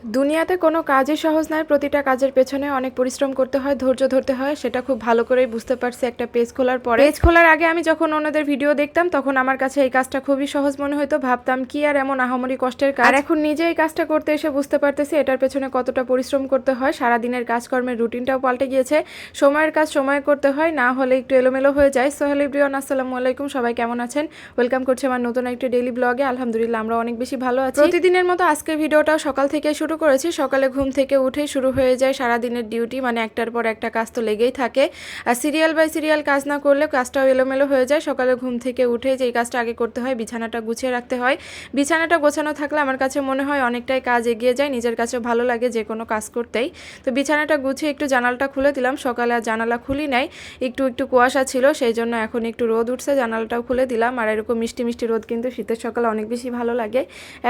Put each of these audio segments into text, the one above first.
দুনিয়াতে কোনো কাজই সহজ নয়। প্রতিটা কাজের পেছনে অনেক পরিশ্রম করতে হয়, ধৈর্য ধরতে হয়। সেটা খুব ভালো করেই বুঝতে পারছি একটা পেজ খোলার পরে। পেজ খোলার আগে আমি যখন অন্যদের ভিডিও দেখতাম তখন আমার কাছে এই কাজটা খুবই সহজ মনে হতো। ভাবতাম কি আর এমন আহামরি কষ্টের কাজ। আর এখন নিজে এই কাজটা করতে এসে বুঝতে পারতেছি এটার পেছনে কতটা পরিশ্রম করতে হয়। সারাদিনের কাজকর্মের রুটিনটাও পাল্টে গিয়েছে। সময়ের কাজ সময়ে করতে হয়, না হলে একটু এলোমেলো হয়ে যায়। সো হ্যালো এভরিওয়ান, আসসালামু আলাইকুম। সবাই কেমন আছেন? ওয়েলকাম করছি আমার নতুন একটি ডেইলি ব্লগে। আলহামদুলিল্লাহ আমরা অনেক বেশি ভালো আছি। প্রতিদিনের মতো আজকের ভিডিওটাও সকাল থেকে শুরু করেছি। সকালে ঘুম থেকে উঠে শুরু হয়ে যায় সারাদিনের ডিউটি, মানে একটার পর একটা কাজ তো লেগেই থাকে। আর সিরিয়াল বাই সিরিয়াল কাজ না করলে কাজটাও এলোমেলো হয়ে যায়। সকালে ঘুম থেকে উঠে যে কাজটা আগে করতে হয়, বিছানাটা গুছিয়ে রাখতে হয়। বিছানাটা গোছানো থাকলে আমার কাছে মনে হয় অনেকটাই কাজ এগিয়ে যায়, নিজের কাছে ভালো লাগে যে কোনো কাজ করতেই। তো বিছানাটা গুছিয়ে একটু জানালাটা খুলে দিলাম। সকালে আর জানালা খুলি নাই, একটু একটু কুয়াশা ছিল, সেই জন্য এখন একটু রোদ উঠছে, জানালাটাও খুলে দিলাম। আর এরকম মিষ্টি মিষ্টি রোদ কিন্তু শীতের সকালে অনেক বেশি ভালো লাগে।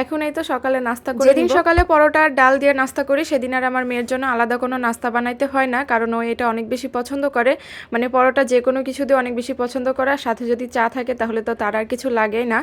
এখন এই তো সকালে নাস্তা করে, যেদিন সকালে পরোটা আর ডাল দিয়ে নাস্তা করি সেদিন আর আমার মেয়ের জন্য আলাদা কোনো নাস্তা বানাইতে হয় না, কারণ ও এটা অনেক বেশি পছন্দ করে। মানে পরোটা যে কোনো কিছু দিয়ে অনেক বেশি পছন্দ করে, আর সাথে যদি চা থাকে তাহলে তো তার আর কিছু লাগেই না।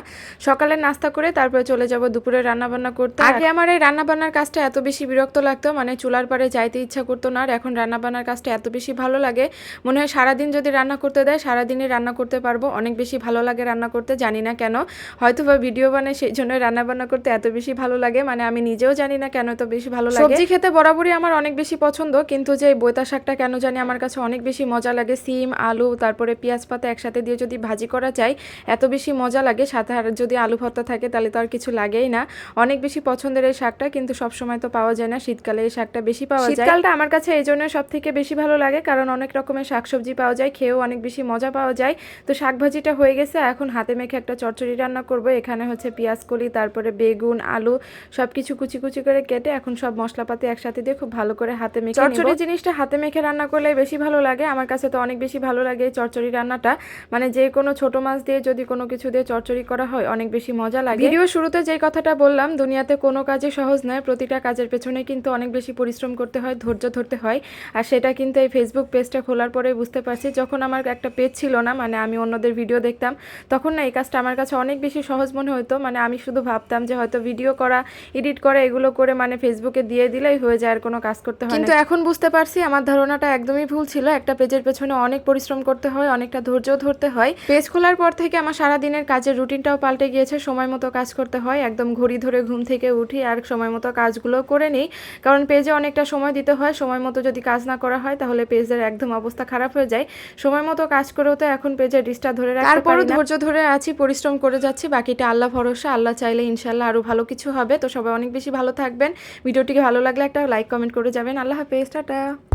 সকালে নাস্তা করে তারপরে চলে যাব দুপুরে রান্নাবান্না করতে। আগে আমার এই রান্নাবান্নার কাজটা এত বেশি বিরক্ত লাগতো, মানে চুলার পাড়ে যাইতে ইচ্ছা করতো না। আর এখন রান্নাবান্নার কাজটা এত বেশি ভালো লাগে, মনে হয় সারাদিন যদি রান্না করতে দেয় সারাদিনই রান্না করতে পারবো। অনেক বেশি ভালো লাগে রান্না করতে, জানি না কেন। হয়তো বা ভিডিও বানাই সেই জন্য রান্নাবান্না করতে এত বেশি ভালো লাগে, মানে আমি নিজেও জানি না কেন এত বেশি ভালো লাগে। সবজি খেতে বরাবরই আমার অনেক বেশি পছন্দ, কিন্তু যে বৈতা শাকটা কেন জানি আমার কাছে অনেক বেশি মজা লাগে। সিম আলু তারপরে পেঁয়াজ পাতা একসাথে দিয়ে যদি ভাজি করা যায় এত বেশি মজা লাগে। সাথে আর যদি আলু ভর্তা থাকে তাহলে তো আর কিছু লাগেই না। অনেক বেশি পছন্দের এই শাকটা, কিন্তু সবসময় তো পাওয়া যায় না। শীতকালে এই শাকটা বেশি পাওয়া যায়। শীতকালটা আমার কাছে এই জন্য সব থেকে বেশি ভালো লাগে, কারণ অনেক রকমের শাকসবজি পাওয়া যায়, খেয়েও অনেক বেশি মজা পাওয়া যায়। তো শাক ভাজিটা হয়ে গেছে, এখন হাতে মেখে একটা চচ্চড়ি রান্না করব। এখানে হচ্ছে পেঁয়াজ কলি তারপরে বেগুন আলু সব কিছু কুচি কুচি করে কেটে এখন সব মশলাপাতি একসাথে দিয়ে খুব ভালো করে হাতে মেখে নিব। চচ্চড়ি জিনিসটা হাতে মেখে রান্না করলে বেশি ভালো লাগে। আমার কাছে তো অনেক বেশি ভালো লাগে এই চচ্চড়ি রান্নাটা, মানে যে কোনো ছোট মাছ দিয়ে যদি কোনো কিছু দিয়ে চচ্চড়ি করা হয় অনেক বেশি মজা লাগে। ভিডিও শুরুতে যে কথাটা বললাম, দুনিয়াতে কোনো কাজই সহজ নয়। প্রতিটা কাজের পেছনে কিন্তু অনেক বেশি পরিশ্রম করতে হয়, ধৈর্য ধরতে হয়। আর সেটা কিন্তু এই ফেসবুক পেজটা খোলার পরে বুঝতে পারছি। যখন আমার একটা পেজ ছিল না, মানে আমি অন্যদের ভিডিও দেখতাম, তখন না এই কাজটা আমার কাছে অনেক বেশি সহজ মনে হতো। মানে আমি শুধু ভাবতাম যে হয়তো ভিডিও করা এডিট করা এগুলো করে মানে ফেসবুকে দিয়ে দিলেই হয়ে যায়, আর কোনো কাজ করতে হয় না। কিন্তু এখন বুঝতে পারছি আমার ধারণাটা একদমই ভুল ছিল। একটা পেজের পেছনে অনেক পরিশ্রম করতে হয়, অনেকটা ধৈর্য ধরতে হয়। পেজ খোলার পর থেকে আমার সারা দিনের কাজের রুটিনটাও পাল্টে গিয়েছে। সময় মতো কাজ করতে হয়, একদম ঘড়ি ধরে ঘুম থেকে উঠি আর সময় মতো কাজগুলো করে নিই, কারণ পেজে অনেকটা সময় দিতে হয়। সময় মতো যদি কাজ না করা হয় তাহলে পেজের একদম অবস্থা খারাপ হয়ে যায়। সময় মতো কাজ করেও তো এখন পেজের রিস্কটা ধরে রাখতে পারি না। তারপরও ধৈর্য ধরে আছি, পরিশ্রম করে যাচ্ছি। বাকিটা আল্লাহ ভরসা, আল্লাহ চাইলে ইনশাল্লাহ আরো ভালো কিছু হবে। তো সবাই অনেক বেশি ভালো থাকবেন। ভিডিওটিকে ভালো লাগলে একটা লাইক কমেন্ট করে যাবেন। আল্লাহ হাফেজ, টাটা।